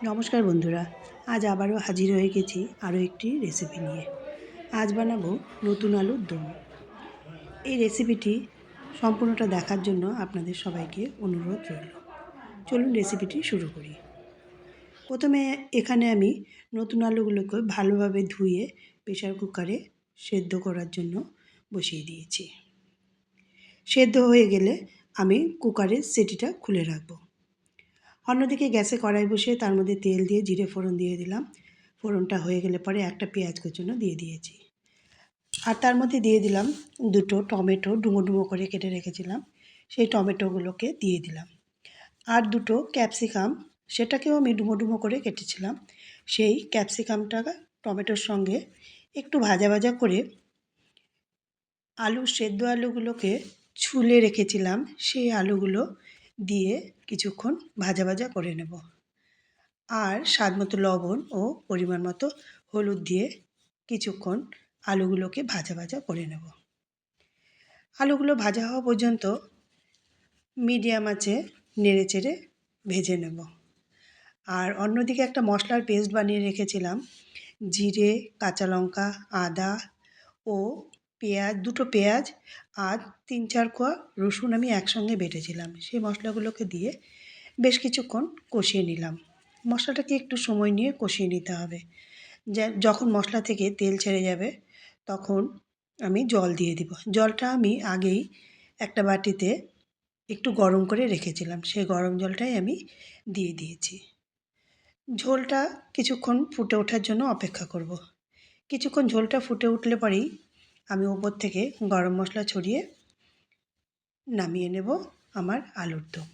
নমস্কার বন্ধুরা, আজ আবারও হাজির হয়ে গেছি আরও একটি রেসিপি নিয়ে। আজ বানাবো নতুন আলুর দম। এই রেসিপিটি সম্পূর্ণটা দেখার জন্য আপনাদের সবাইকে অনুরোধ রইল। চলুন রেসিপিটি শুরু করি। প্রথমে এখানে আমি নতুন আলুগুলোকে ভালোভাবে ধুয়ে প্রেসার কুকারে সেদ্ধ করার জন্য বসিয়ে দিয়েছি। সেদ্ধ হয়ে গেলে আমি কুকারের সিটিটা খুলে রাখবো। অন্যদিকে গ্যাসে কড়াই বসিয়ে তার মধ্যে তেল দিয়ে জিরে ফোড়ন দিয়ে দিলাম। ফোড়নটা হয়ে গেলে পরে একটা পেঁয়াজ কুচনো দিয়ে দিয়েছি। আর তার মধ্যে দিয়ে দিলাম দুটো টমেটো ডুমো ডুমো করে কেটে রেখেছিলাম, সেই টমেটোগুলোকে দিয়ে দিলাম। আর দুটো ক্যাপসিকাম, সেটাকেও আমি ডুমো ডুমো করে কেটেছিলাম, সেই ক্যাপসিকামটা টমেটোর সঙ্গে একটু ভাজা ভাজা করে সেদ্ধ আলুগুলোকে ছুলে রেখেছিলাম, সেই আলুগুলো দিয়ে কিছুক্ষণ ভাজা ভাজা করে নেব। আর স্বাদ মতো লবণ ও পরিমাণ মতো হলুদ দিয়ে কিছুক্ষণ আলুগুলোকে ভাজা ভাজা করে নেব। আলুগুলো ভাজা হওয়া পর্যন্ত মিডিয়াম আঁচে নেড়ে চেড়ে ভেজে নেব। আর অন্যদিকে একটা মশলার পেস্ট বানিয়ে রেখেছিলাম। জিরে, কাঁচা লঙ্কা, আদা ও দুটো পেঁয়াজ আর 3-4 কোয়া রসুন আমি একসঙ্গে বেটেছিলাম। সেই মশলাগুলোকে দিয়ে বেশ কিছুক্ষণ কষিয়ে নিলাম। মশলাটাকে একটু সময় নিয়ে কষিয়ে নিতে হবে। যখন মশলা থেকে তেল ছেড়ে যাবে তখন আমি জল দিয়ে দিব। জলটা আমি আগেই একটা বাটিতে একটু গরম করে রেখেছিলাম, সেই গরম জলটাই আমি দিয়ে দিয়েছি। ঝোলটা কিছুক্ষণ ফুটে ওঠার জন্য অপেক্ষা করব। কিছুক্ষণ ঝোলটা ফুটে উঠলে পরেই আমি ওপর থেকে গরম মশলা ছড়িয়ে নামিয়ে নেব আমার আলুর দম।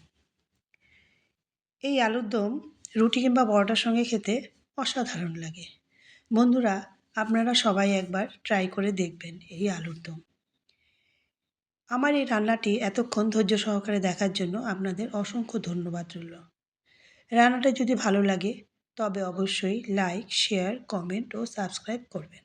এই আলুর দম রুটি কিংবা পরোটার সঙ্গে খেতে অসাধারণ লাগে। বন্ধুরা, আপনারা সবাই একবার ট্রাই করে দেখবেন এই আলুর দম। আমার এই রান্নাটি এতক্ষণ ধৈর্য সহকারে দেখার জন্য আপনাদের অসংখ্য ধন্যবাদ রইল। রান্নাটা যদি ভালো লাগে তবে অবশ্যই লাইক, শেয়ার, কমেন্ট ও সাবস্ক্রাইব করবেন।